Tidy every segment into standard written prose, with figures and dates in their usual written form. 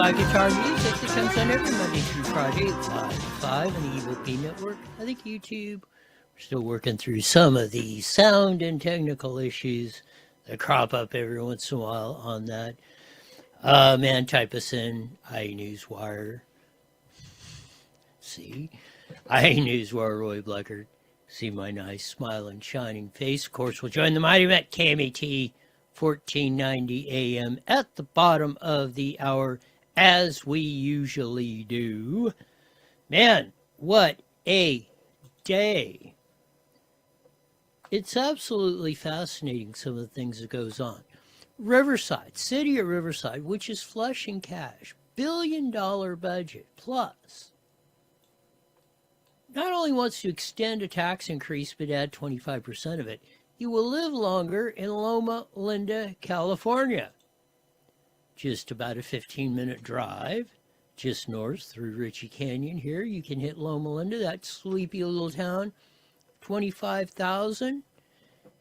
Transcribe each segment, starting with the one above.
guitar music that comes on every Monday through Friday at 5 to 5 on the Evil P Network. I think YouTube. We're still working through some of the sound and technical issues that crop up every once in a while on that. Man, type us in, iNewsWire. See? iNewsWire, Roy Bleckert. See my nice, smiling, shining face. Of course, we'll join the Mighty Met KMAT 1490 AM at the bottom of the hour, as we usually do. Man, what a day. It's absolutely fascinating, some of the things that goes on. Riverside, city of Riverside, which is flush in cash, $1 billion budget plus, not only wants to extend a tax increase, but add 25% of it. You will live longer in Loma, Linda, California. Just about a 15-minute drive, just north through Ritchie Canyon here. You can hit Loma, Linda, that sleepy little town. 25,000.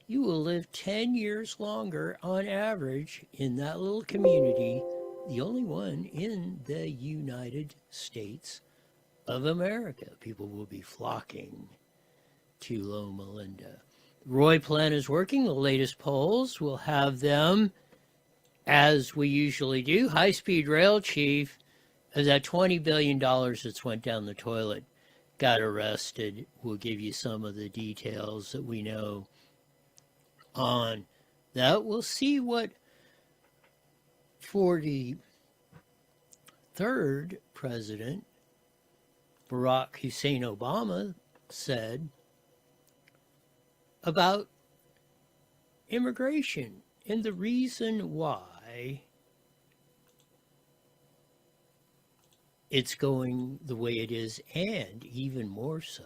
You will live 10 years longer on average in that little community, the only one in the United States of America. People will be flocking to Loma Linda. Roy plan is working. The latest polls will have them, as we usually do. High-speed rail chief of that $20 billion that's went down the toilet got arrested. We'll give you some of the details that we know on that. We'll see what 43rd President Barack Hussein Obama said about immigration and the reason why it's going the way it is, and even more so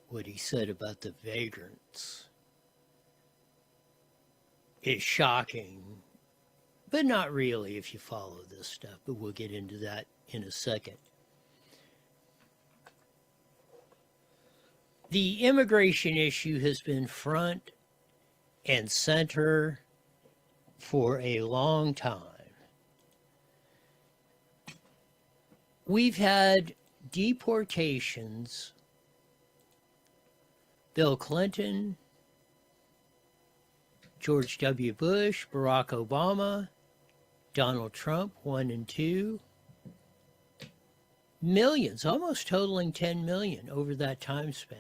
what he said about the vagrants is shocking, but not really if you follow this stuff, but we'll get into that in a second. The immigration issue has been front and center for a long time. We've had deportations. Bill Clinton, George W. Bush, Barack Obama, Donald Trump, 1 and 2. Millions, almost totaling 10 million over that time span.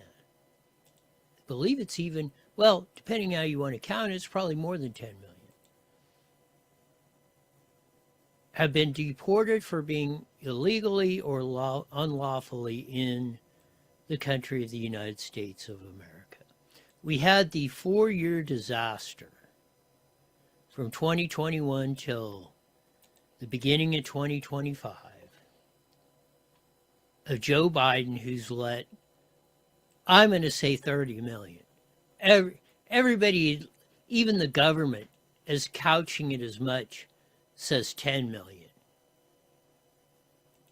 I believe it's even, well, depending how you want to count it, it's probably more than 10 million. Have been deported for being illegally or unlawfully in the country of the United States of America. We had the 4-year disaster from 2021 till the beginning of 2025 of Joe Biden, who's let, I'm going to say 30 million. Everybody, even the government, is couching it as much, says 10 million.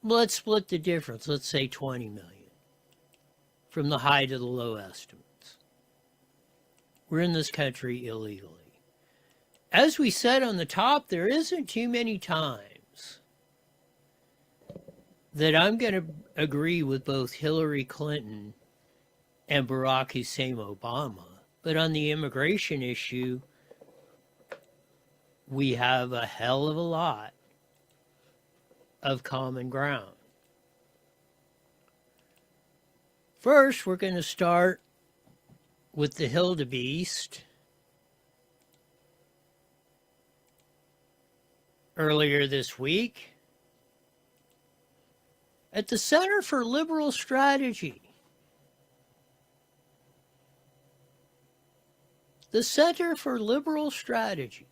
Let's split the difference. Let's say 20 million from the high to the low estimates. We're in this country illegally. As we said on the top, there isn't too many times that I'm going to agree with both Hillary Clinton and Barack Hussein Obama. But on the immigration issue, we have a hell of a lot of common ground. First, we're going to start with the Hildebeest. Earlier this week, at the Center for Liberal Strategy, the Center for Liberal Strategy,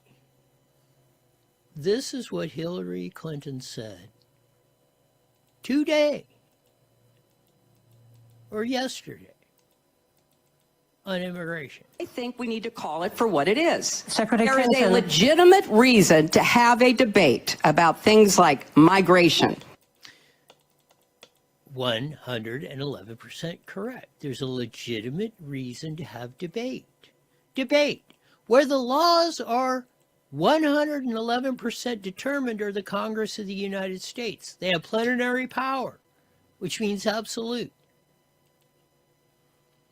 this is what Hillary Clinton said today or yesterday on immigration. I think we need to call it for what it is. Secretary There is Clinton. a legitimate reason to have a debate about things like migration. 111% correct. There's a legitimate reason to have debate. Debate where the laws are 111% determined are the Congress of the United States. They have plenary power, which means absolute.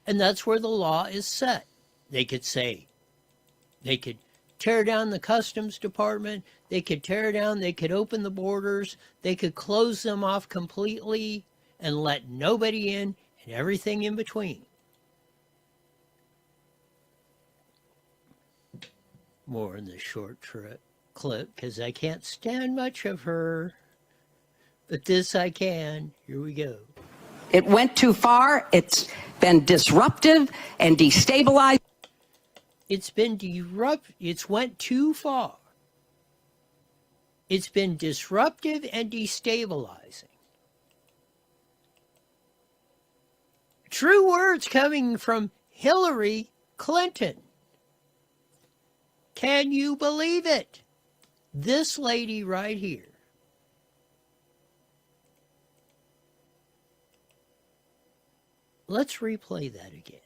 And that's where the law is set. They could tear down the Customs Department, they could open the borders, they could close them off completely and let nobody in and everything in between. More in this short clip, because I can't stand much of her, but this I can. Here we go. It went too far. It's been disruptive and destabilizing. It's went too far. It's been disruptive and destabilizing. True words coming from Hillary Clinton. Can you believe it? This lady right here. Let's replay that again.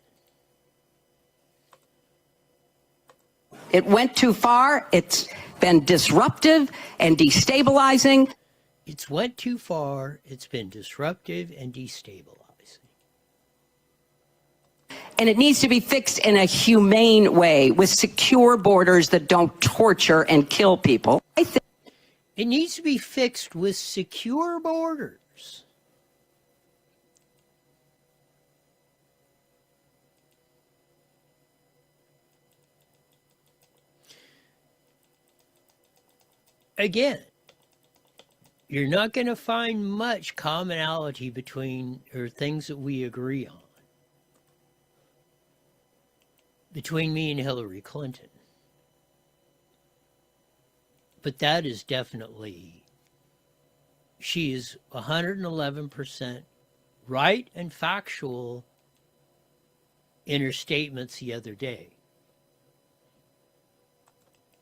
It went too far. It's been disruptive and destabilizing. It's went too far. It's been disruptive and destabilizing. And it needs to be fixed in a humane way with secure borders that don't torture and kill people. It needs to be fixed with secure borders. Again, you're not going to find much commonality between, or things that we agree on, between me and Hillary Clinton. But that is definitely, she is 111% right and factual in her statements the other day.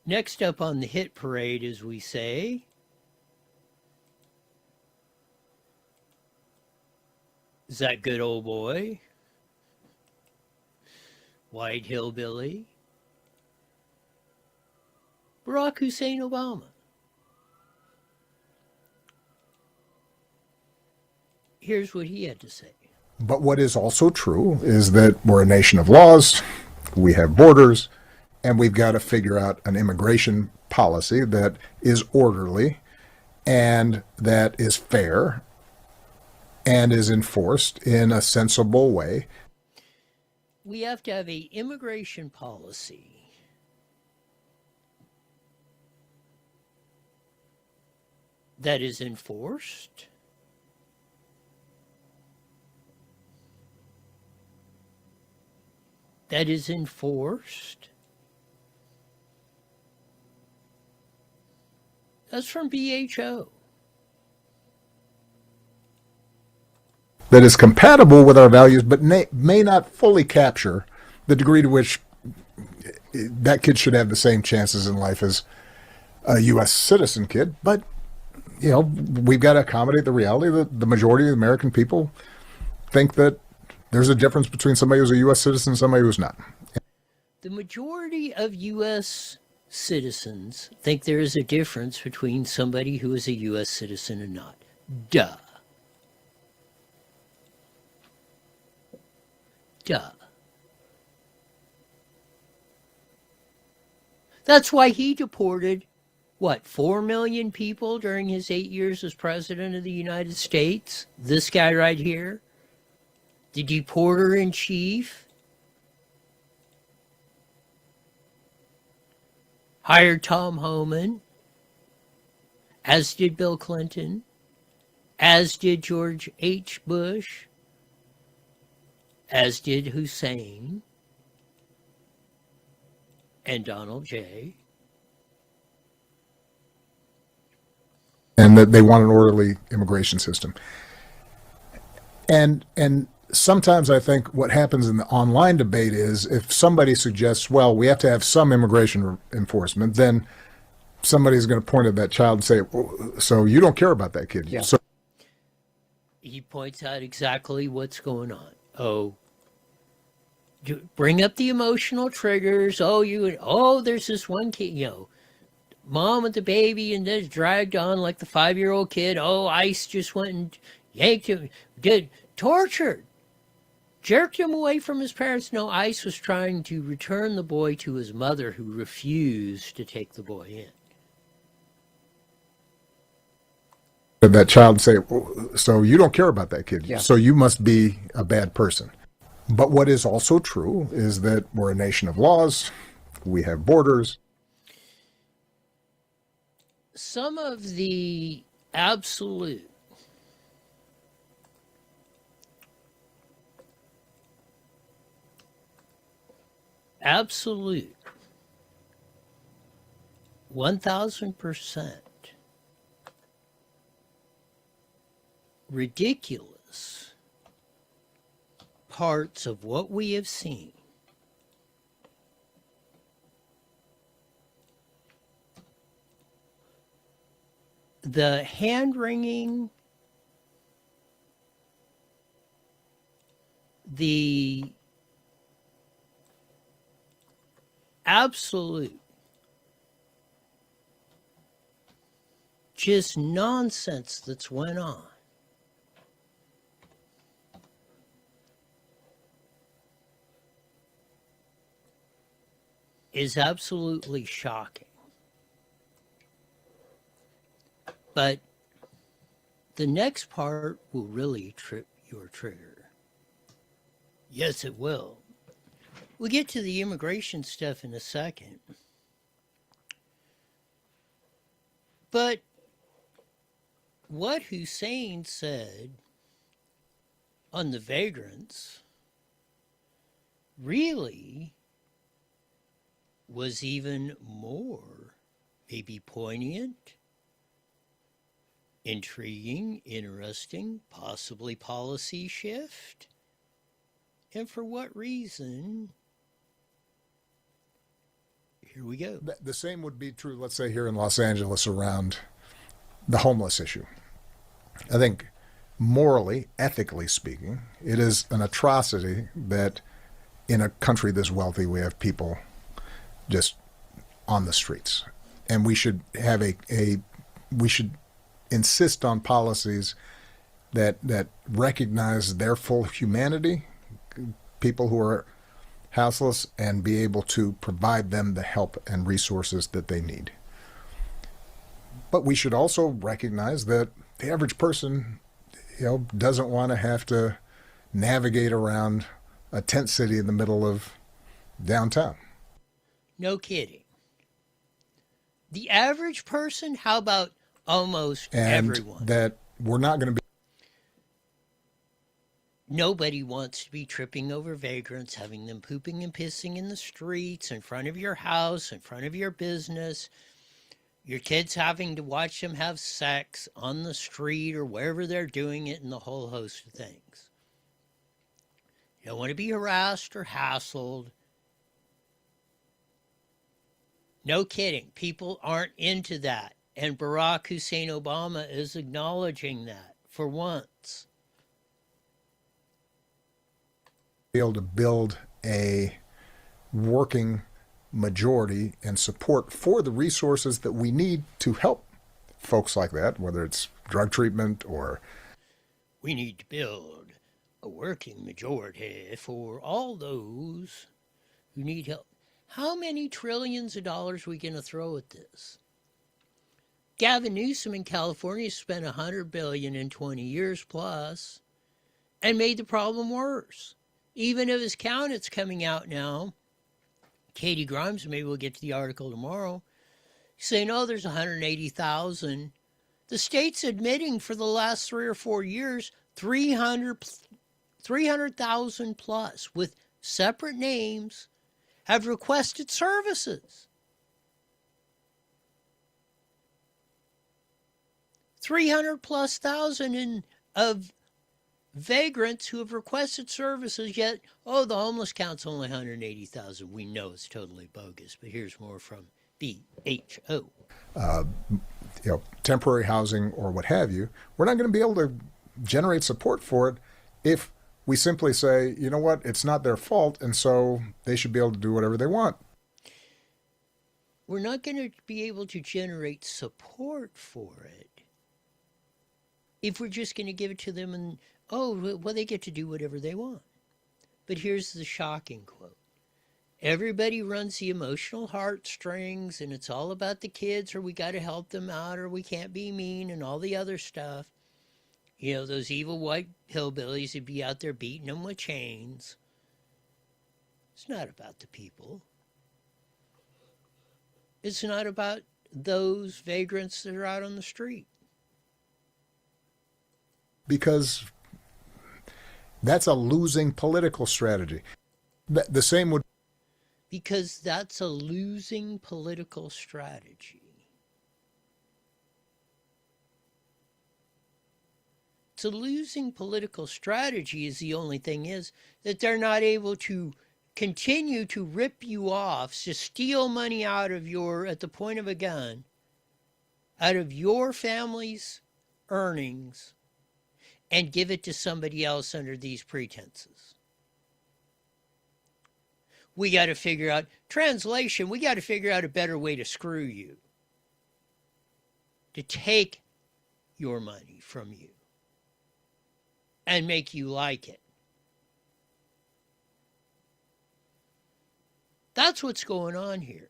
Next up on the hit parade, as we say, is that good old boy, white hillbilly, Barack Hussein Obama. Here's what he had to say. But what is also true is that we're a nation of laws, we have borders, and we've got to figure out an immigration policy that is orderly and that is fair and is enforced in a sensible way. We have to have an immigration policy that is enforced, That's from BHO. That is compatible with our values, but may not fully capture the degree to which that kid should have the same chances in life as a U.S. citizen kid. But, you know, we've got to accommodate the reality that the majority of the American people think that there's a difference between somebody who's a U.S. citizen and somebody who's not. The majority of U.S. citizens think there is a difference between somebody who is a U.S. citizen and not. Duh. That's why he deported, 4 million people during his 8 years as president of the United States? This guy right here, the deporter-in-chief, hired Tom Homan, as did Bill Clinton, as did George H. Bush, as did Hussein and Donald J. And that they want an orderly immigration system. And sometimes I think what happens in the online debate is if somebody suggests, well, we have to have some immigration enforcement, then somebody's going to point at that child and say, well, so you don't care about that kid. Yeah. So he points out exactly what's going on. Bring up the emotional triggers. There's this one kid, mom with the baby and then dragged on like the 5-year-old kid. Oh, ICE just went and yanked him, did tortured, jerked him away from his parents. No, ICE was trying to return the boy to his mother, who refused to take the boy in. That child say, so you don't care about that kid, Yeah. so you must be a bad person. But what is also true is that we're a nation of laws, we have borders. Some of the absolute absolute 1000% ridiculous parts of what we have seen the hand wringing, the absolute just nonsense that's went on is absolutely shocking. But the next part will really trip your trigger. Yes, it will. We'll get to the immigration stuff in a second. But what Hussein said on the vagrants really was even more maybe poignant, intriguing, interesting, possibly policy shift. And for what reason? Here we go. The same would be true, let's say, here in Los Angeles around the homeless issue. I think morally, ethically speaking, it is an atrocity that in a country this wealthy we have people just on the streets. And we should have we should insist on policies that recognize their full humanity, people who are houseless, and be able to provide them the help and resources that they need. But we should also recognize that the average person, doesn't want to have to navigate around a tent city in the middle of downtown. No kidding. The average person, how about almost And everyone? that we're not going to be. Nobody wants to be tripping over vagrants, having them pooping and pissing in the streets, in front of your house, in front of your business. Your kids having to watch them have sex on the street or wherever they're doing it, and the whole host of things. You don't want to be harassed or hassled. No kidding. People aren't into that. And Barack Hussein Obama is acknowledging that for once. Be able to build a working majority and support for the resources that we need to help folks like that, whether it's drug treatment or. We need to build a working majority for all those who need help. How many trillions of dollars are we going to throw at this? Gavin Newsom in California spent $100 billion in 20 years plus and made the problem worse. Even of his count, it's coming out now. Katie Grimes, maybe we'll get to the article tomorrow, saying, oh, there's 180,000. The state's admitting for the last 3 or 4 years, 300,000 plus with separate names have requested services. 300 plus thousand of vagrants who have requested services, yet, the homeless count's only 180,000. We know it's totally bogus, but here's more from BHO. Temporary housing or what have you, we're not going to be able to generate support for it if we simply say, you know what, it's not their fault, and so they should be able to do whatever they want. we're not going to be able to generate support for it if we're just going to give it to them and, oh, well, they get to do whatever they want. But here's the shocking quote. Everybody runs the emotional heartstrings, and it's all about the kids, or we got to help them out, or we can't be mean, and all the other stuff. You know, those evil white hillbillies would be out there beating them with chains. It's not about the people. It's not about those vagrants that are out on the street. Because that's a losing political strategy. The same would. Because that's a losing political strategy. It's a losing political strategy is the only thing is that they're not able to continue to rip you off, to steal money out of your, at the point of a gun, out of your family's earnings and give it to somebody else under these pretenses. We got to figure out, translation, we got to figure out a better way to screw you, to take your money from you and make you like it. That's what's going on here.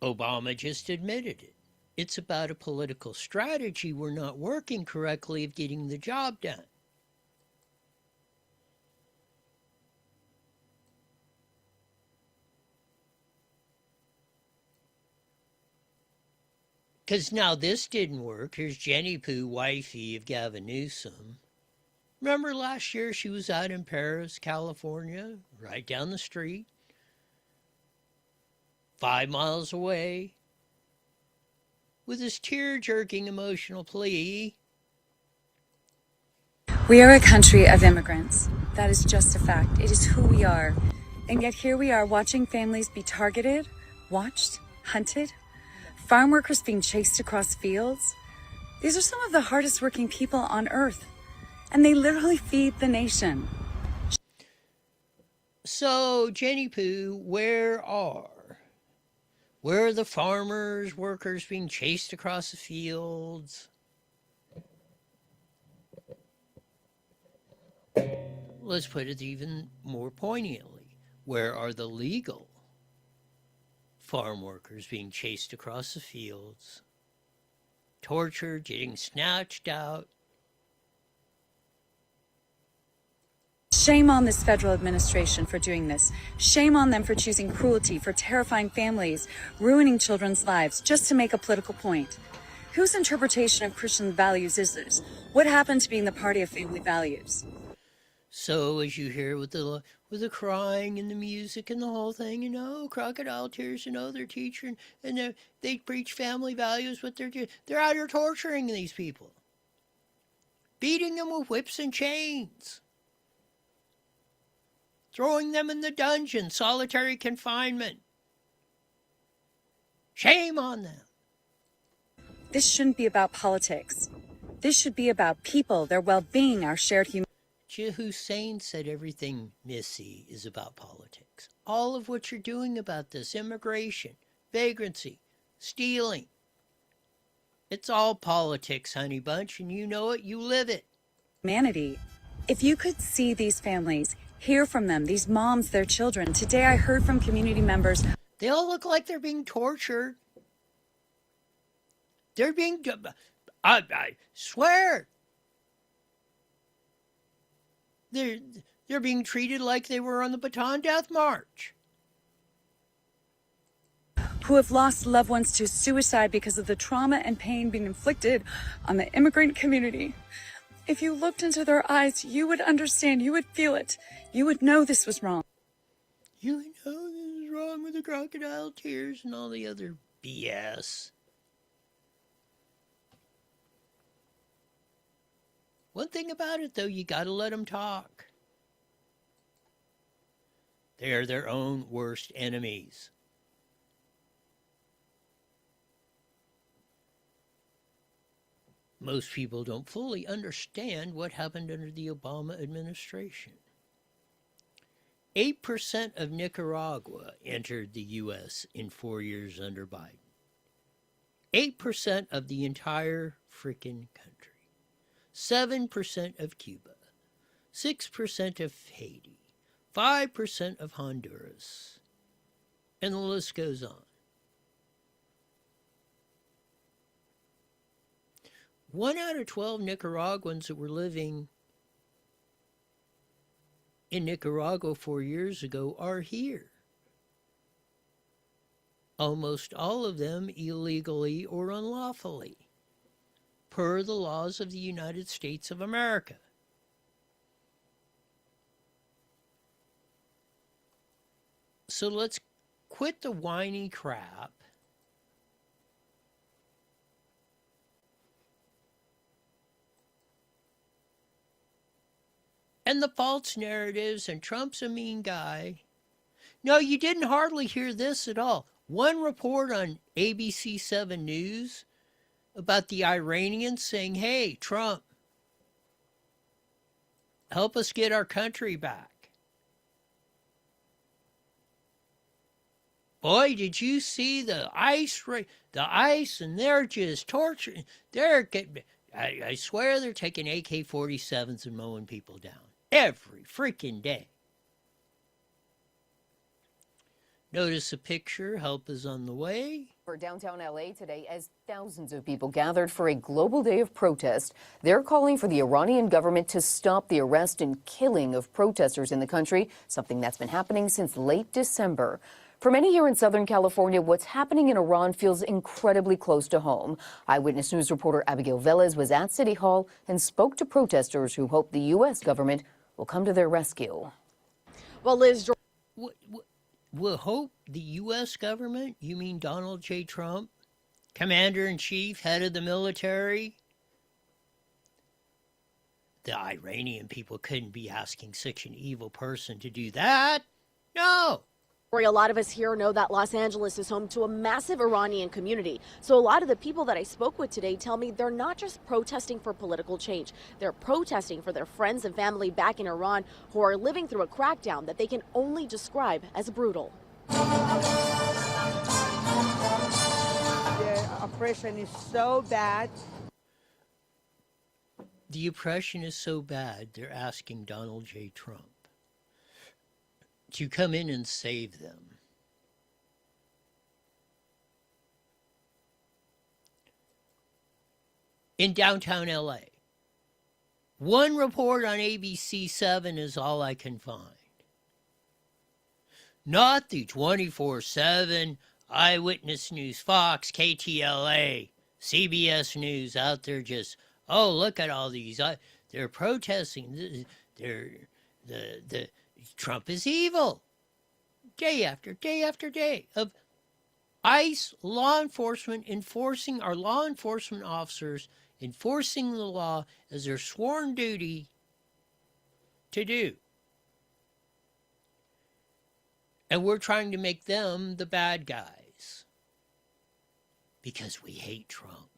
Obama just admitted it. It's about a political strategy. We're not working correctly of getting the job done. Because now this didn't work. Here's Jenny Poo, wifey of Gavin Newsom. Remember last year she was out in Paris, California, right down the street, 5 miles away, with his tear-jerking emotional plea. We are a country of immigrants. That is just a fact. It is who we are. And yet here we are watching families be targeted, watched, hunted, farm workers being chased across fields. These are some of the hardest working people on earth, and they literally feed the nation. So, Jenny Poo, where are the farmers, workers being chased across the fields? Let's put it even more poignantly. Where are the legal farm workers being chased across the fields, tortured, getting snatched out? Shame on this federal administration for doing this. Shame on them for choosing cruelty, for terrifying families, ruining children's lives, just to make a political point. Whose interpretation of Christian values is this? What happened to being the party of family values? So, as you hear with the crying and the music and the whole thing, crocodile tears, they're teaching, and they preach family values, but they're out here torturing these people, beating them with whips and chains, throwing them in the dungeon, solitary confinement. Shame on them. This shouldn't be about politics. This should be about people, their well-being, our shared humanity. Hussein said everything, Missy, is about politics. All of what you're doing about this, immigration, vagrancy, stealing, it's all politics, honey bunch, and you know it, you live it. Humanity. If you could see these families, hear from them, these moms, their children. Today I heard from community members. They all look like they're being tortured. They're being, I swear, they're being treated like they were on the Bataan Death March. Who have lost loved ones to suicide because of the trauma and pain being inflicted on the immigrant community. If you looked into their eyes, you would understand, you would feel it. You would know this was wrong. You would know this is wrong with the crocodile tears and all the other BS. One thing about it, though, you gotta let them talk. They're their own worst enemies. Most people don't fully understand what happened under the Obama administration. 8% of Nicaragua entered the U.S. in 4 years under Biden. 8% of the entire freaking country. 7% of Cuba. 6% of Haiti. 5% of Honduras. And the list goes on. 1 out of 12 Nicaraguans that were living in Nicaragua 4 years ago are here. Almost all of them illegally or unlawfully, per the laws of the United States of America. So let's quit the whiny crap and the false narratives, and Trump's a mean guy. No, you didn't hardly hear this at all. One report on ABC 7 News about the Iranians saying, hey, Trump, help us get our country back. Boy, did you see the ice, and they're just torturing. They're getting, I swear they're taking AK-47s and mowing people down every freaking day. Notice a picture, help is on the way. For downtown LA today, as thousands of people gathered for a global day of protest, they're calling for the Iranian government to stop the arrest and killing of protesters in the country, something that's been happening since late December. For many here in Southern California, what's happening in Iran feels incredibly close to home. Eyewitness News reporter Abigail Velez was at City Hall and spoke to protesters who hope the U.S. government will come to their rescue. Well, Liz, Will hope the U.S. government? You mean Donald J. Trump, commander-in-chief, head of the military? The Iranian people couldn't be asking such an evil person to do that. No. a lot of us here know that Los Angeles is home to a massive Iranian community. So a lot of the people that I spoke with today tell me they're not just protesting for political change. They're protesting for their friends and family back in Iran who are living through a crackdown that they can only describe as brutal. The oppression is so bad. The oppression is so bad, they're asking Donald J. Trump to come in and save them. In downtown LA. One report on ABC 7 is all I can find. Not the 24/7 Eyewitness News, Fox, KTLA, CBS News out there just, oh, look at all these. They're protesting. Trump is evil. Day after day after day of ICE law enforcement enforcing, our law enforcement officers enforcing the law as their sworn duty to do. And we're trying to make them the bad guys because we hate Trump.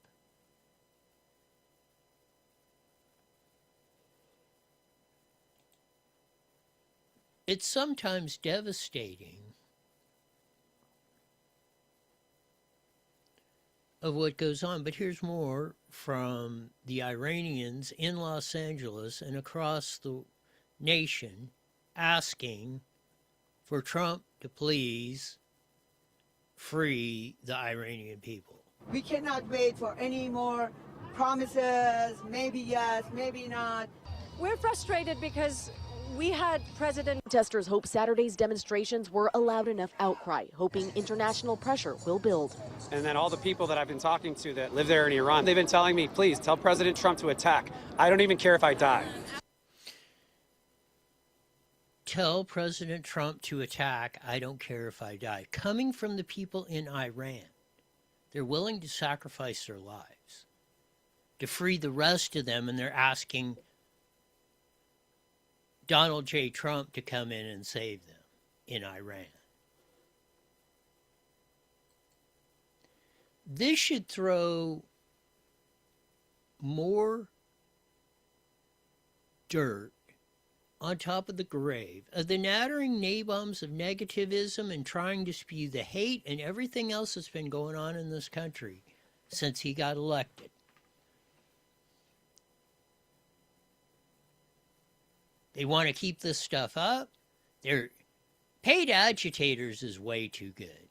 It's sometimes devastating of what goes on, but here's more from the Iranians in Los Angeles and across the nation asking for Trump to please free the Iranian people. We cannot wait for any more promises, maybe yes, maybe not. We're frustrated because we had protesters hope Saturday's demonstrations were a loud enough outcry, hoping international pressure will build. And then all the people that I've been talking to that live there in Iran, they've been telling me, please tell President Trump to attack. I don't even care if I die. Tell President Trump to attack. I don't care if I die. Coming from the people in Iran, they're willing to sacrifice their lives to free the rest of them, and they're asking Donald J. Trump to come in and save them in Iran. This should throw more dirt on top of the grave of the nattering nabums of negativism and trying to spew the hate and everything else that's been going on in this country since he got elected. They want to keep this stuff up. They're paid agitators is way too good.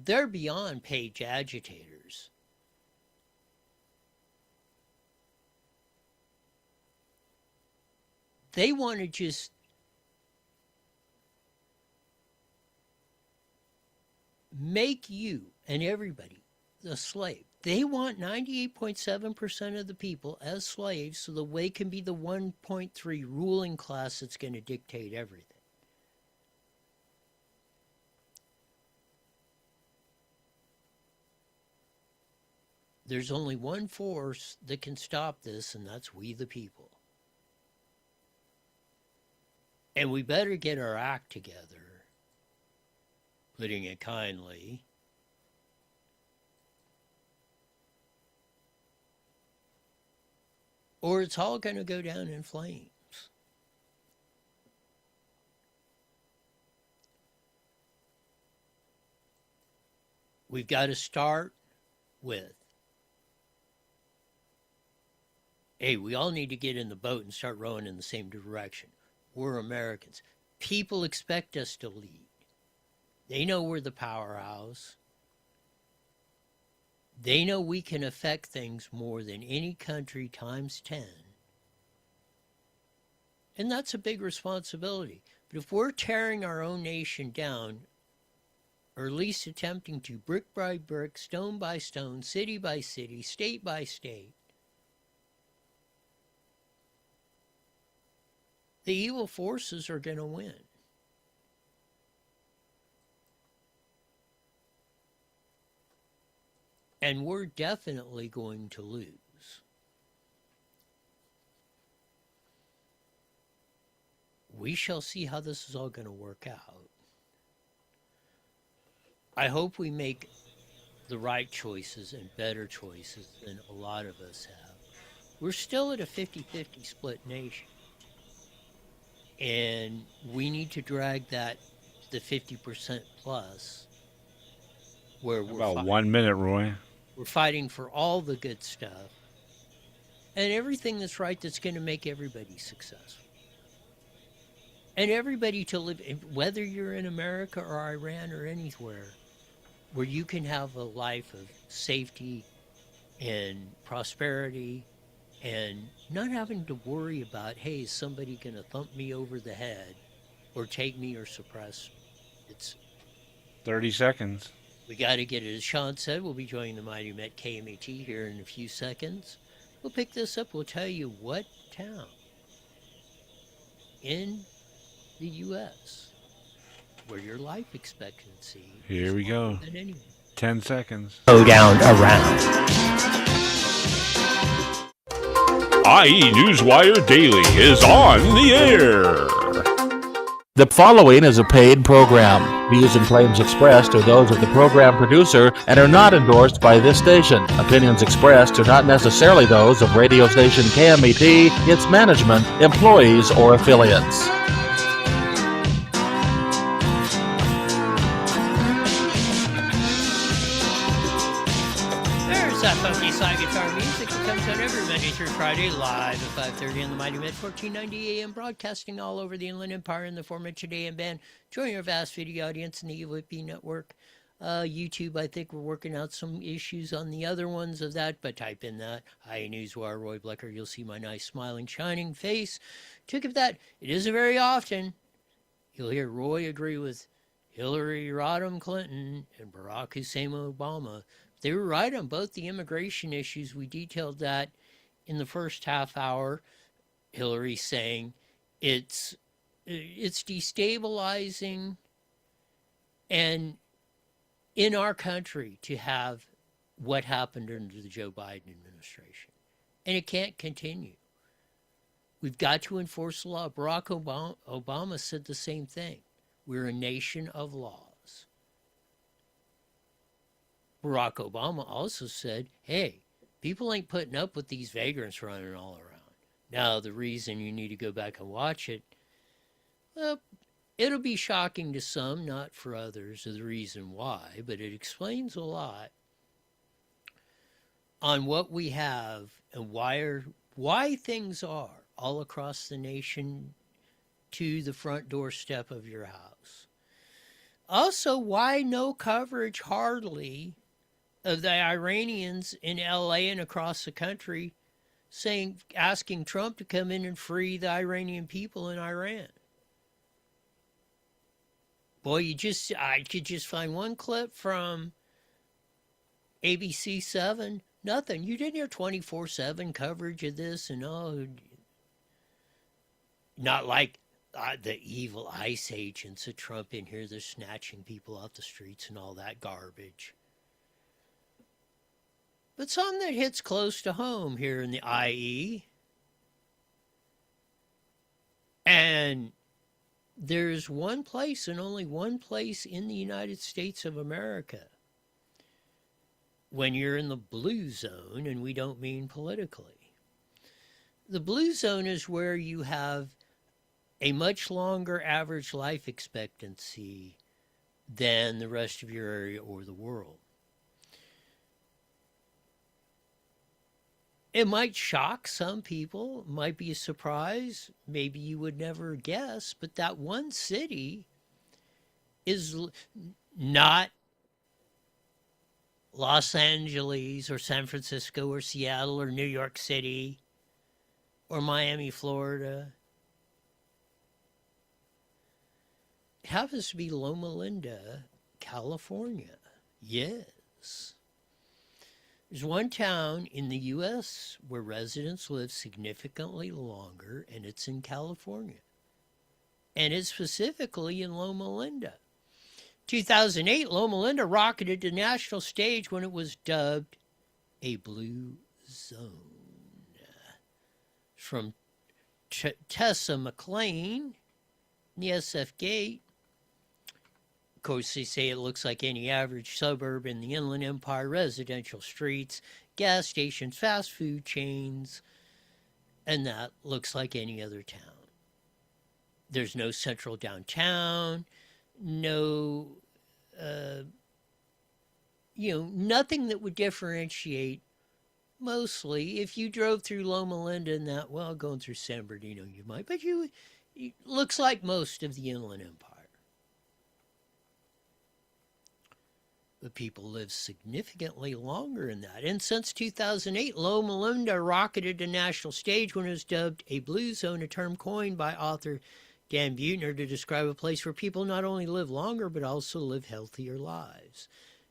They're beyond paid agitators. They want to just make you and everybody a slave. They want 98.7% of the people as slaves so the way can be the 1.3 ruling class that's going to dictate everything. There's only one force that can stop this, and that's we the people. And we better get our act together, putting it kindly. Or it's all going to go down in flames. We've got to start with, hey, we all need to get in the boat and start rowing in the same direction. We're Americans. People expect us to lead. They know we're the powerhouse. They know we can affect things more than any country times 10. And that's a big responsibility. But if we're tearing our own nation down, or at least attempting to brick by brick, stone by stone, city by city, state by state, the evil forces are going to win. And we're definitely going to lose. We shall see how this is all going to work out. I hope we make the right choices and better choices than a lot of us have. We're still at a 50-50 split nation. And we need to drag that the 50% plus where we're About 1 minute, Roy. We're fighting for all the good stuff and everything that's right that's going to make everybody successful. And everybody to live, whether you're in America or Iran or anywhere, where you can have a life of safety and prosperity and not having to worry about, hey, is somebody going to thump me over the head or take me or suppress me? It's 30 seconds. We got to get it. As Sean said, we'll be joining the Mighty Met KMET here in a few seconds. We'll pick this up. We'll tell you what town in the U.S. where your life expectancy Here we go. than anyone. 10 seconds. Go down around. IE Newswire Daily is on the air. The following is a paid program. Views and claims expressed are those of the program producer and are not endorsed by this station. Opinions expressed are not necessarily those of radio station KMET, its management, employees, or affiliates. There's that funky slide guitar music that comes out every Monday through Friday live at 5:30 on the Mighty Met 1490 AM, broadcasting all over the Inland Empire in the form of Today and Band. Join our vast video audience in the EVP network. YouTube, I think we're working out some issues on the other ones of that, but type in that IE Newswire Roy Blecker. You'll see my nice smiling, shining face. Took of that. It isn't very often you'll hear Roy agree with Hillary Rodham Clinton and Barack Hussein Obama. They were right on both the immigration issues. We detailed that in the first half hour. Hillary saying it's destabilizing and in our country to have what happened under the Joe Biden administration. And it can't continue. We've got to enforce the law. Barack Obama said the same thing. We're a nation of laws. Barack Obama also said, hey, People ain't putting up with these vagrants running all around. Now, the reason you need to go back and watch it, well, it'll be shocking to some, not for others, the reason why, but it explains a lot on what we have and why things are all across the nation to the front doorstep of your house. Also, why no coverage hardly of the Iranians in LA and across the country asking Trump to come in and free the Iranian people in Iran. Boy, I could just find one clip from ABC 7. Nothing. You didn't hear 24/7 coverage of this and all. Not like the evil ICE agents of Trump in here. They're snatching people off the streets and all that garbage. But some that hits close to home here in the IE. And there's one place and only one place in the United States of America when you're in the blue zone, and we don't mean politically. The blue zone is where you have a much longer average life expectancy than the rest of your area or the world. It might shock some people, might be a surprise, maybe you would never guess, but that one city is not Los Angeles or San Francisco or Seattle or New York City or Miami, Florida. It happens to be Loma Linda, California. Yes. There's one town in the U.S. where residents live significantly longer, and it's in California. And it's specifically in Loma Linda. 2008, Loma Linda rocketed to the national stage when it was dubbed a blue zone. From Tessa McLean, the SF Gate. Of course, they say it looks like any average suburb in the Inland Empire, residential streets, gas stations, fast food chains, and that looks like any other town. There's no central downtown, no, nothing that would differentiate. Mostly, if you drove through Loma Linda and that, well, going through San Bernardino, you might, but it looks like most of the Inland Empire. But people live significantly longer in that. And since 2008, Loma Linda rocketed to national stage when it was dubbed a blue zone, a term coined by author Dan Buettner to describe a place where people not only live longer, but also live healthier lives.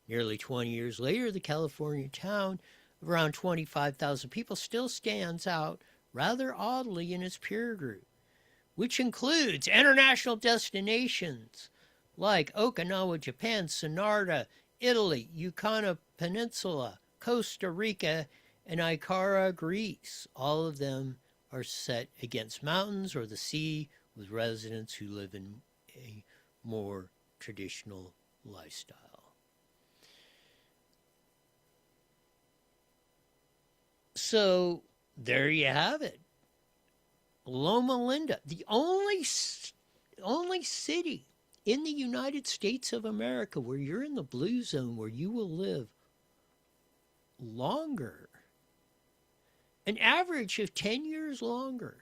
Nearly 20 years later, the California town of around 25,000 people still stands out rather oddly in its peer group, which includes international destinations like Okinawa, Japan, Sonata, Italy, Yukon Peninsula, Costa Rica, and Ikara, Greece. All of them are set against mountains or the sea with residents who live in a more traditional lifestyle. So there you have it. Loma Linda, the only city in the United States of America where you're in the blue zone, where you will live longer, an average of 10 years longer.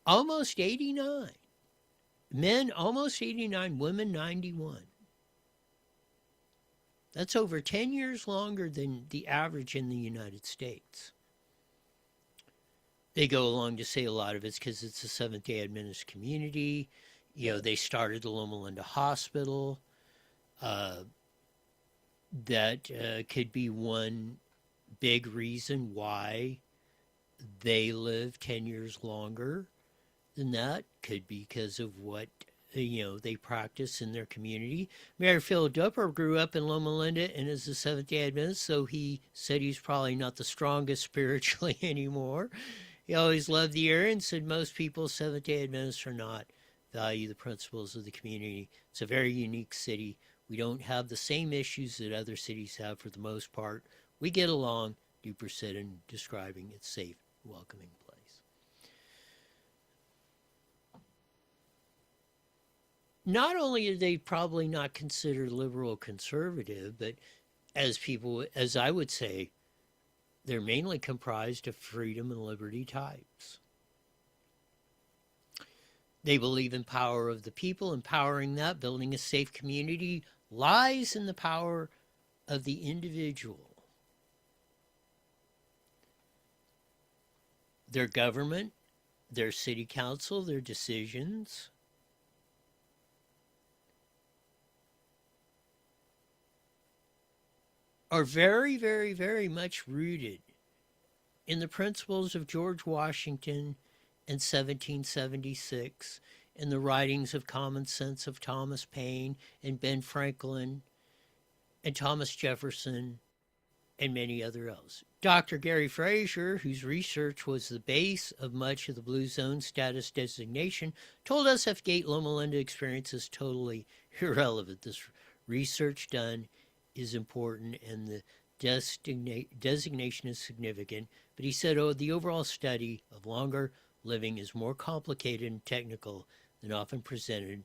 Almost 89. Men, almost 89. Women, 91. That's over 10 years longer than the average in the United States. They go along to say a lot of it's because it's a Seventh-day Adventist community. They started the Loma Linda Hospital. That could be one big reason why they live 10 years longer than that. Could be because of what they practice in their community. Mayor Phil Dupper grew up in Loma Linda and is a Seventh-day Adventist, so he said he's probably not the strongest spiritually anymore. He always loved the area and said most people, Seventh-day Adventists, are not, value the principles of the community. It's a very unique city We don't have the same issues that other cities have for the most part. We get along, Duper said in describing its safe, welcoming place. Not only are they probably not considered liberal conservative, but as I would say, they're mainly comprised of freedom and liberty types. They believe in power of the people, empowering that, building a safe community lies in the power of the individual. Their government, their city council, their decisions are very, very, very much rooted in the principles of George Washington in 1776, in the writings of Common Sense of Thomas Paine and Ben Franklin and Thomas Jefferson and many other else. Dr. Gary Fraser, whose research was the base of much of the Blue Zone status designation, told us F. Gate Loma Linda experience is totally irrelevant. This research done is important and the designation is significant, but he said, the overall study of longer living is more complicated and technical than often presented,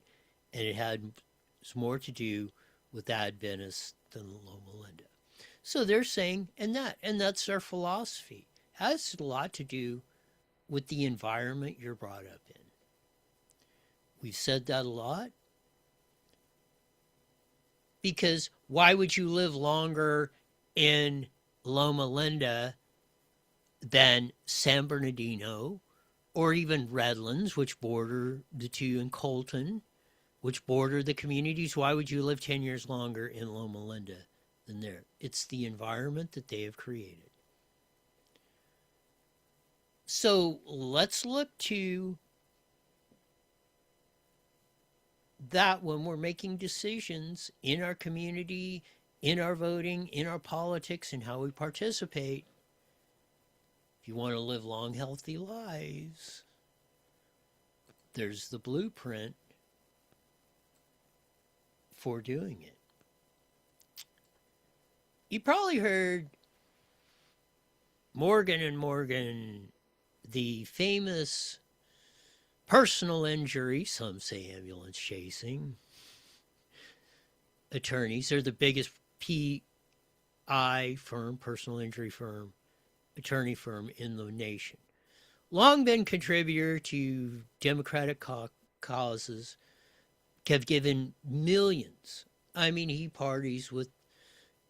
and it had more to do with Adventists than Loma Linda. So they're saying, and that's their philosophy. It has a lot to do with the environment you're brought up in. We've said that a lot. Because why would you live longer in Loma Linda than San Bernardino or even Redlands, which border the two, and Colton, which border the communities? Why would you live 10 years longer in Loma Linda than there? It's the environment that they have created. So let's look to that when we're making decisions in our community, in our voting, in our politics, and how we participate. If you want to live long, healthy lives, there's the blueprint for doing it. You probably heard Morgan and Morgan, the famous personal injury, some say ambulance chasing, attorneys. They're the biggest PI firm, personal injury firm, attorney firm in the nation. Long been contributor to Democratic causes, have given millions. I mean, he parties with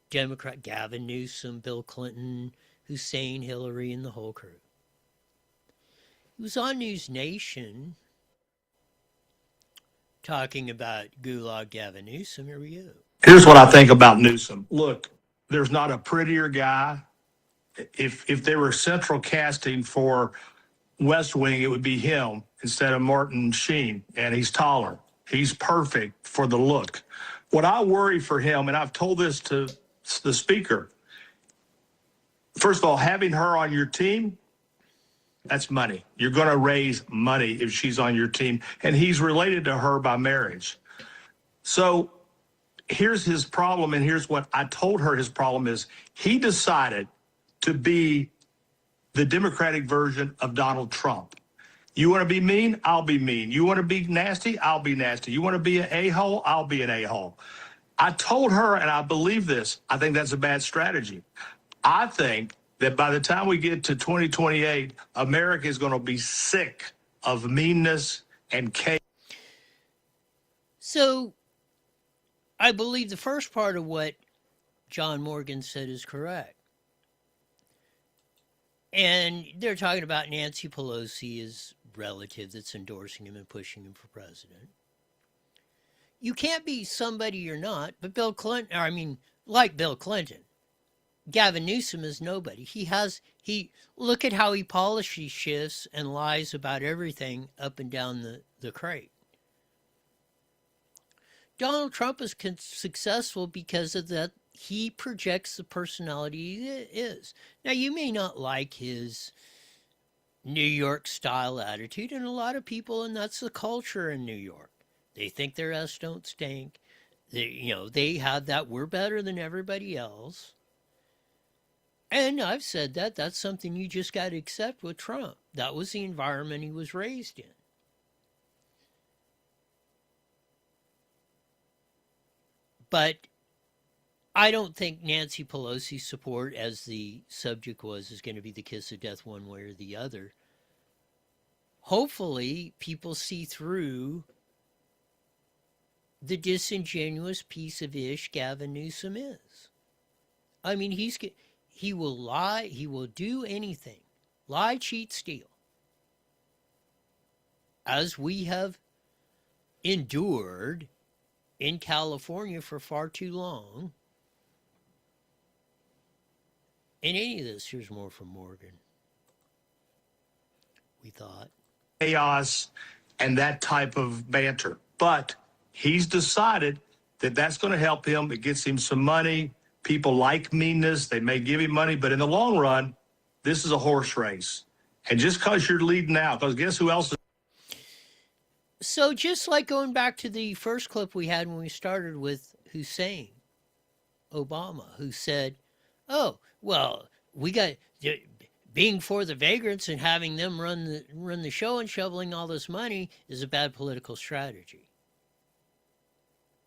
Democrat Gavin Newsom, Bill Clinton, Hussein, Hillary, and the whole crew. He was on News Nation talking about Gulag Gavin Newsom. Here we go. Here's what I think about Newsom. Look, there's not a prettier guy. If they were central casting for West Wing, it would be him instead of Martin Sheen, and he's taller. He's perfect for the look. What I worry for him, and I've told this to the speaker, first of all, having her on your team, that's money. You're going to raise money if she's on your team. And he's related to her by marriage. So here's his problem, and here's what I told her his problem is. He decided to be the Democratic version of Donald Trump. You want to be mean? I'll be mean. You want to be nasty? I'll be nasty. You want to be an a-hole? I'll be an a-hole. I told her, and I believe this, I think that's a bad strategy. I think that by the time we get to 2028, America is going to be sick of meanness and chaos. So I believe the first part of what John Morgan said is correct. And they're talking about Nancy Pelosi as relative that's endorsing him and pushing him for president. You can't be somebody you're not, but Bill Clinton, like Bill Clinton, Gavin Newsom is nobody. Look at how he polishes shifts and lies about everything up and down the crate. Donald Trump is successful because of that. He projects the personality he is. Now, you may not like his New York style attitude, and a lot of people, and that's the culture in New York. They think their ass don't stink. They had that we're better than everybody else. And I've said that that's something you just got to accept with Trump. That was the environment he was raised in. But I don't think Nancy Pelosi's support, as the subject was, is going to be the kiss of death one way or the other. Hopefully, people see through the disingenuous piece of ish Gavin Newsom is. I mean, he will lie, he will do anything. Lie, cheat, steal. As we have endured in California for far too long. In any of this, here's more from Morgan. We thought. Chaos and that type of banter. But he's decided that that's going to help him. It gets him some money. People like meanness. They may give him money. But in the long run, this is a horse race. And just because you're leading out, because guess who else is. So just like going back to the first clip we had when we started with Hussein Obama, who said, oh, well, we got being for the vagrants and having them run the show and shoveling all this money is a bad political strategy.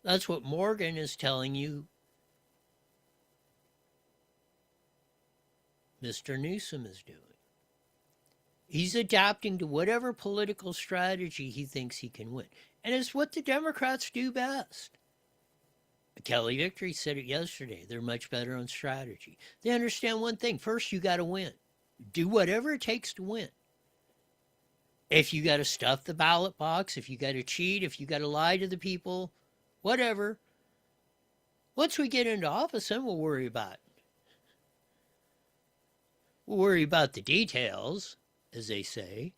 That's what Morgan is telling you Mr. Newsom is doing. He's adapting to whatever political strategy he thinks he can win. And it's what the Democrats do best. Kelly Victory said it yesterday. They're much better on strategy. They understand one thing. First, you got to win. Do whatever it takes to win. If you got to stuff the ballot box, if you got to cheat, if you got to lie to the people, whatever. Once we get into office, then we'll worry about it. We'll worry about the details, as they say.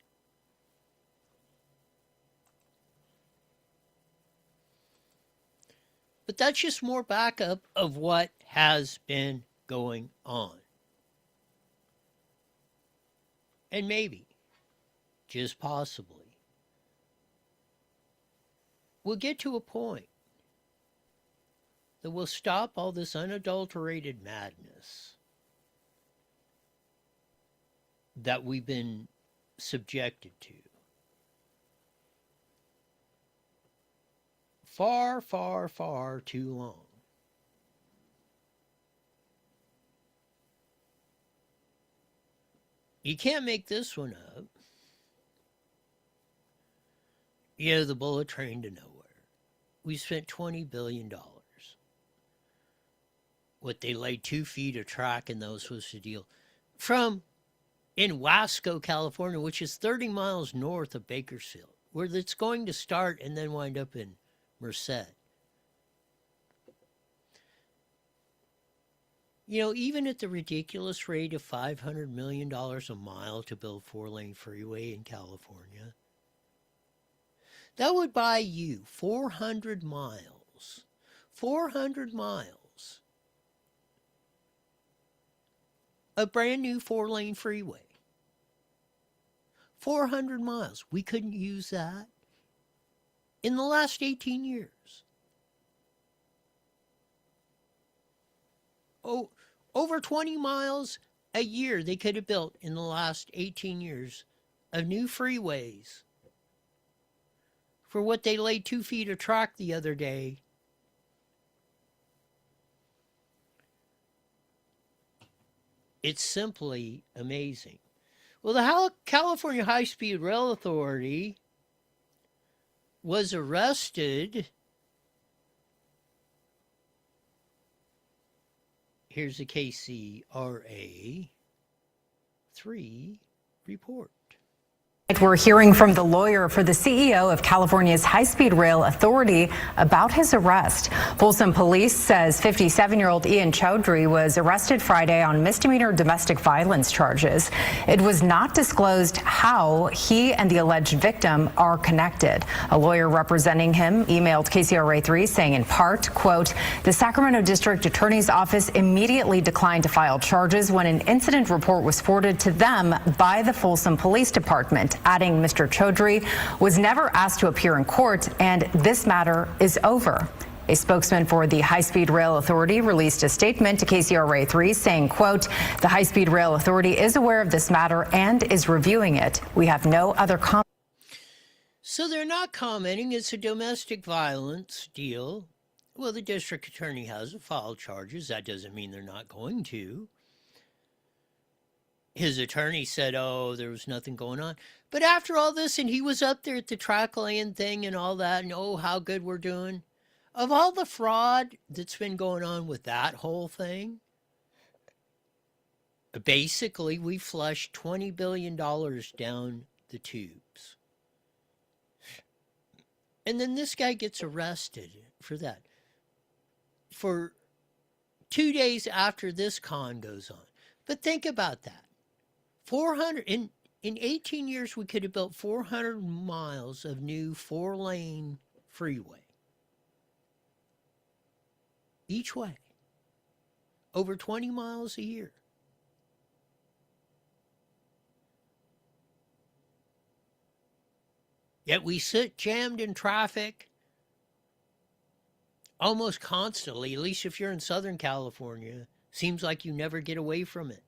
But that's just more backup of what has been going on. And maybe, just possibly, we'll get to a point that will stop all this unadulterated madness that we've been subjected to. Far, far, far too long. You can't make this one up. The bullet train to nowhere. We spent $20 billion. What they laid 2 feet of track in those was the deal. From in Wasco, California, which is 30 miles north of Bakersfield, where it's going to start and then wind up in Merced. Even at the ridiculous rate of $500 million a mile to build 4-lane freeway in California, that would buy you 400 miles. 400 miles of brand new 4-lane freeway. 400 miles. We couldn't use that in the last 18 years. Oh, over 20 miles a year they could have built in the last 18 years of new freeways for what they laid 2 feet of track the other day. It's simply amazing. Well, the California High-Speed Rail Authority was arrested. Here's a KCRA 3 report. We're hearing from the lawyer for the CEO of California's High-Speed Rail Authority about his arrest. Folsom Police says 57-year-old Ian Chowdhury was arrested Friday on misdemeanor domestic violence charges. It was not disclosed how he and the alleged victim are connected. A lawyer representing him emailed KCRA3 saying in part, quote, the Sacramento District Attorney's Office immediately declined to file charges when an incident report was forwarded to them by the Folsom Police Department. Adding Mr. Chowdhury was never asked to appear in court, and this matter is over. A spokesman for the High Speed Rail Authority released a statement to KCRA 3 saying, quote, "The High Speed Rail Authority is aware of this matter and is reviewing it. We have no other comment." So they're not commenting. It's a domestic violence deal. Well, the district attorney hasn't filed charges. That doesn't mean they're not going to. His attorney said, oh, there was nothing going on. But after all this, and he was up there at the track lane thing and all that, and oh, how good we're doing. Of all the fraud that's been going on with that whole thing, basically we flushed $20 billion down the tubes. And then this guy gets arrested for that. For 2 days after this con goes on. But think about that. 400 in 18 years, we could have built 400 miles of new 4-lane freeway. Each way. Over 20 miles a year. Yet we sit jammed in traffic almost constantly, at least if you're in Southern California. Seems like you never get away from it.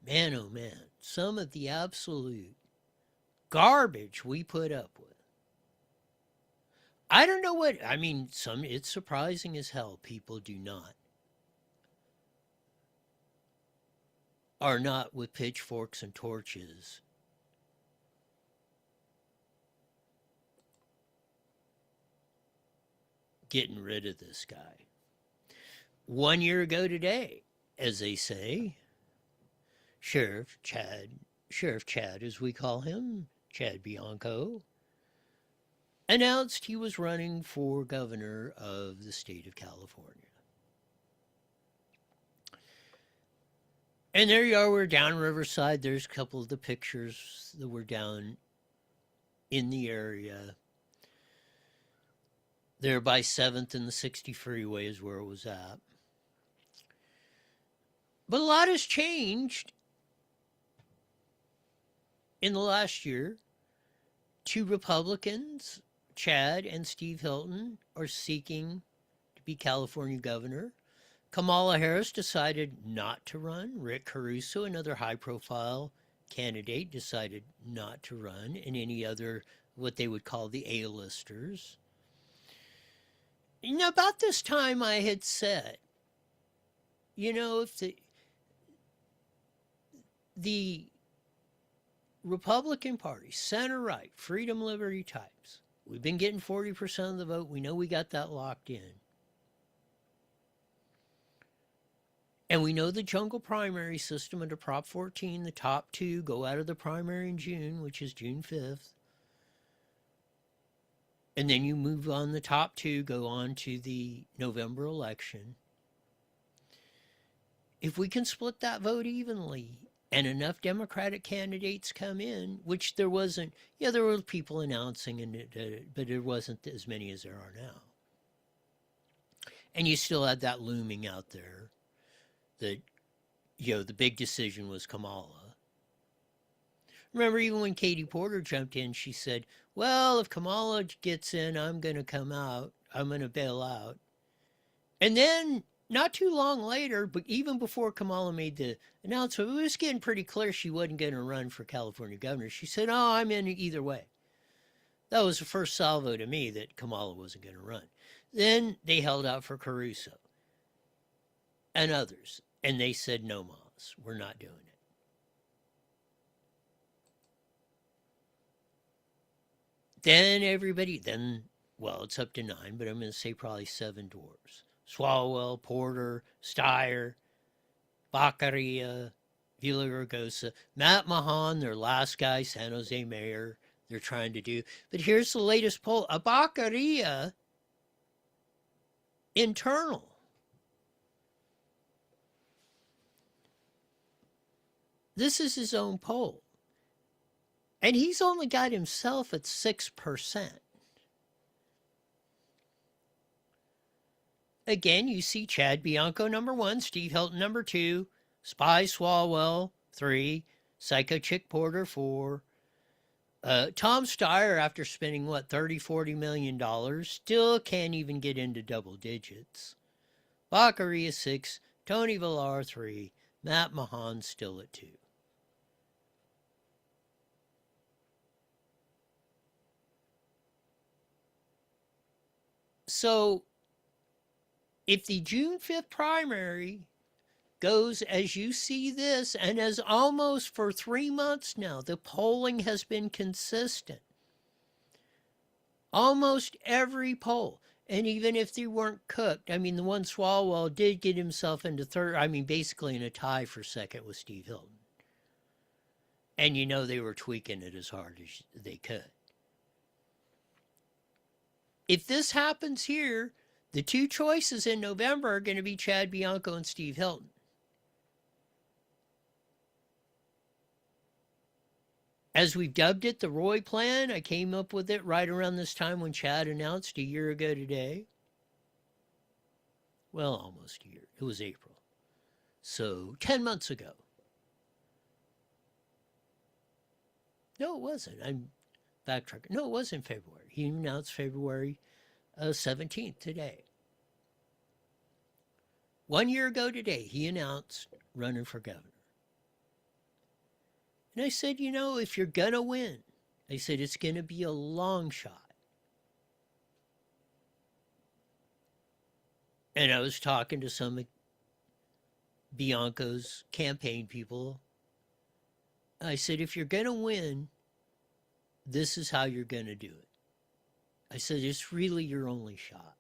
Man, oh man, some of the absolute garbage we put up with. I don't know what, I mean, it's surprising as hell people are not with pitchforks and torches getting rid of this guy. 1 year ago today, as they say, Sheriff Chad, as we call him, Chad Bianco, announced he was running for governor of the state of California. And there you are, we're down Riverside. There's a couple of the pictures that were down in the area. There by 7th and the 60 freeway is where it was at. But a lot has changed in the last year. 2 Republicans, Chad and Steve Hilton, are seeking to be California governor. Kamala Harris decided not to run. Rick Caruso, another high-profile candidate, decided not to run. And any other, what they would call the A-listers. Now, about this time I had said, you know, if the Republican Party, center-right, freedom, liberty types, we've been getting 40% of the vote. We know we got that locked in. And we know the jungle primary system under Prop 14, the top 2 go out of the primary in June, which is June 5th. And then you move on, the top 2 go on to the November election. If we can split that vote evenly and enough Democratic candidates come in, which there wasn't, yeah, there were people announcing, but there wasn't as many as there are now. And you still had that looming out there that, you know, the big decision was Kamala. Remember, even when Katie Porter jumped in, she said, well, if Kamala gets in, I'm going to come out. I'm going to bail out. And then, not too long later, but even before Kamala made the announcement, it was getting pretty clear she wasn't going to run for California governor. She said, oh, I'm in either way. That was the first salvo to me that Kamala wasn't going to run. Then they held out for Caruso and others. And they said, no, Moss, we're not doing it. Then everybody, well, it's up to 9, but I'm going to say probably 7 dwarves. Swalwell, Porter, Steyer, Baccaria, Villaraigosa, Matt Mahan, their last guy, San Jose mayor, they're trying to do. But here's the latest poll. A Baccaria internal. This is his own poll. And he's only got himself at 6%. Again, you see Chad Bianco number 1, Steve Hilton number 2, Spy Swalwell 3, Psycho Chick Porter 4. Tom Steyer, after spending, what, $30, $40 million, still can't even get into double digits. Baccaria 6, Tony Villar 3, Matt Mahan still at 2. So, if the June 5th primary goes as you see this, and as almost for 3 months now, the polling has been consistent. Almost every poll. And even if they weren't cooked, I mean, the one Swalwell did get himself into third, I mean, basically in a tie for second with Steve Hilton. And you know they were tweaking it as hard as they could. If this happens here, the two choices in November are going to be Chad Bianco and Steve Hilton. As we've dubbed it, the Roy Plan, I came up with it right around this time when Chad announced a year ago today. Well, almost a year. It was April. So 10 months ago. No, it wasn't. I'm backtracking. No, it was in February. He announced February 17th today. 1 year ago today, he announced running for governor. And I said, you know, if you're going to win, I said, it's going to be a long shot. And I was talking to some of Bianco's campaign people. I said, if you're going to win, this is how you're going to do it. I said, it's really your only shot.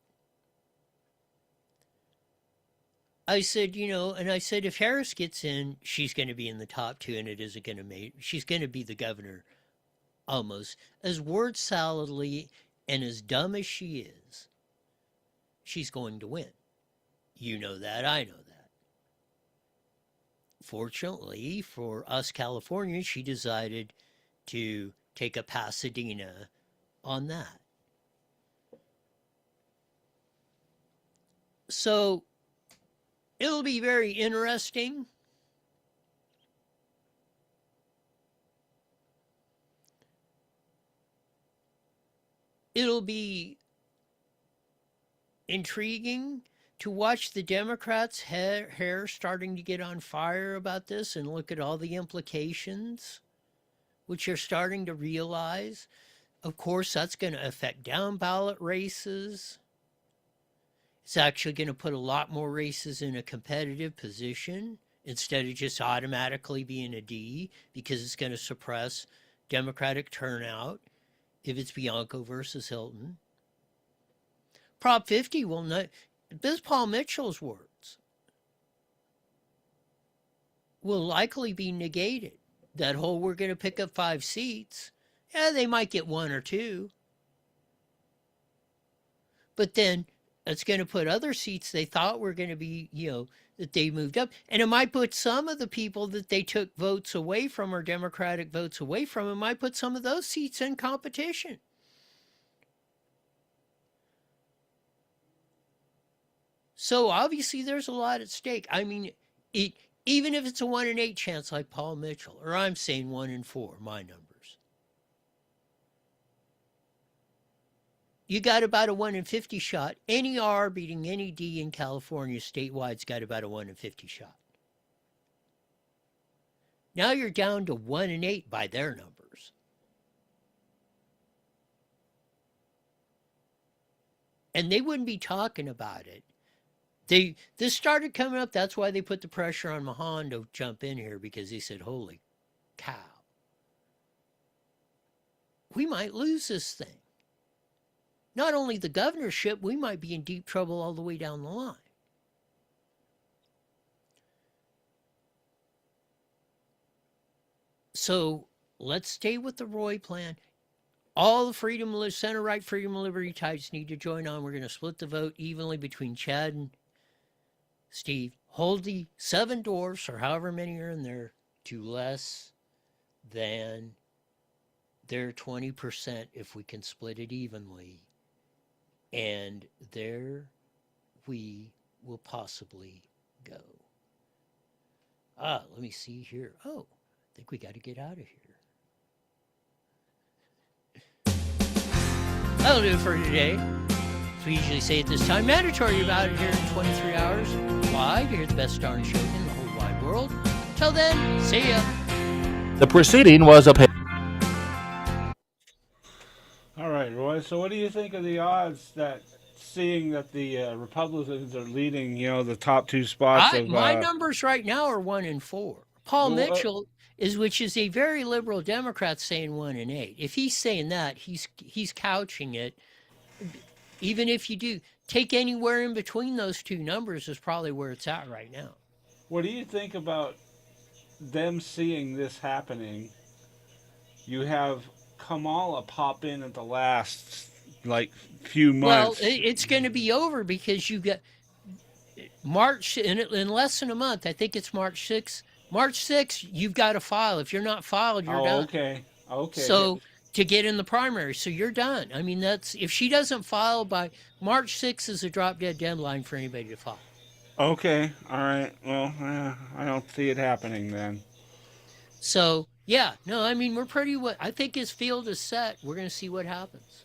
I said, you know, and I said, if Harris gets in, she's going to be in the top 2, and it isn't going to make, she's going to be the governor almost. As word saladly and as dumb as she is, she's going to win. You know that, I know that. Fortunately for us Californians, she decided to take a Pasadena on that. So it'll be very interesting. It'll be intriguing to watch the Democrats' hair starting to get on fire about this and look at all the implications, which you're starting to realize. Of course, that's going to affect down ballot races. It's actually going to put a lot more races in a competitive position instead of just automatically being a D, because it's going to suppress Democratic turnout if it's Bianco versus Hilton. Prop 50 will not, this Paul Mitchell's words will likely be negated. That whole we're going to pick up 5 seats. Yeah, they might get 1 or 2. But then it's going to put other seats they thought were going to be, you know, that they moved up. And it might put some of the people that they took votes away from, or Democratic votes away from, it might put some of those seats in competition. So obviously there's a lot at stake. I mean, even if it's a 1 in 8 chance like Paul Mitchell, or I'm saying 1 in 4, my numbers. You got about a 1 in 50 shot. Any R beating any D in California statewide got about a 1 in 50 shot. Now you're down to 1 in 8 by their numbers. And they wouldn't be talking about it. This started coming up. That's why they put the pressure on Mahan to jump in here, because he said, holy cow, we might lose this thing. Not only the governorship, we might be in deep trouble all the way down the line. So let's stay with the Roy Plan. All the center-right freedom and liberty types need to join on. We're going to split the vote evenly between Chad and Steve. Hold the 7 dwarfs, or however many are in there, to less than their 20% if we can split it evenly. And there we will possibly go. Let me see here. Oh, think we got to get out of here. That'll do it for today. As we usually say at this time, mandatory you're out of here in 23 hours. Why? To hear the best darn show in the whole wide world. Till then, see ya. The proceeding was a paid. All right, Roy. So, what do you think of the odds that, seeing that the Republicans are leading, the top two spots of My numbers right now are 1 and 4. Paul Mitchell which is a very liberal Democrat, saying 1 and 8. If he's saying that, he's couching it. Even if you do take anywhere in between those two numbers, is probably where it's at right now. What do you think about them seeing this happening? You have Kamala pop in at the last few months. Well, it's going to be over because you got March in less than a month. I think it's March 6th. March 6th, you've got to file. If you're not filed, you're done. Okay. So to get in the primary, so you're done. I mean, if she doesn't file by March 6th is a drop dead deadline for anybody to file. Okay. All right. Well, I don't see it happening then. So yeah, no, I mean we're pretty. I think his field is set. We're going to see what happens.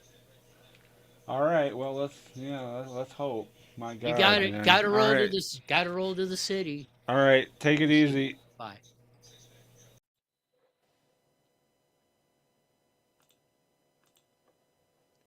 All right. Well, let's hope. My God. You got to roll to this. Got to roll to the city. All right. Take it easy. Bye.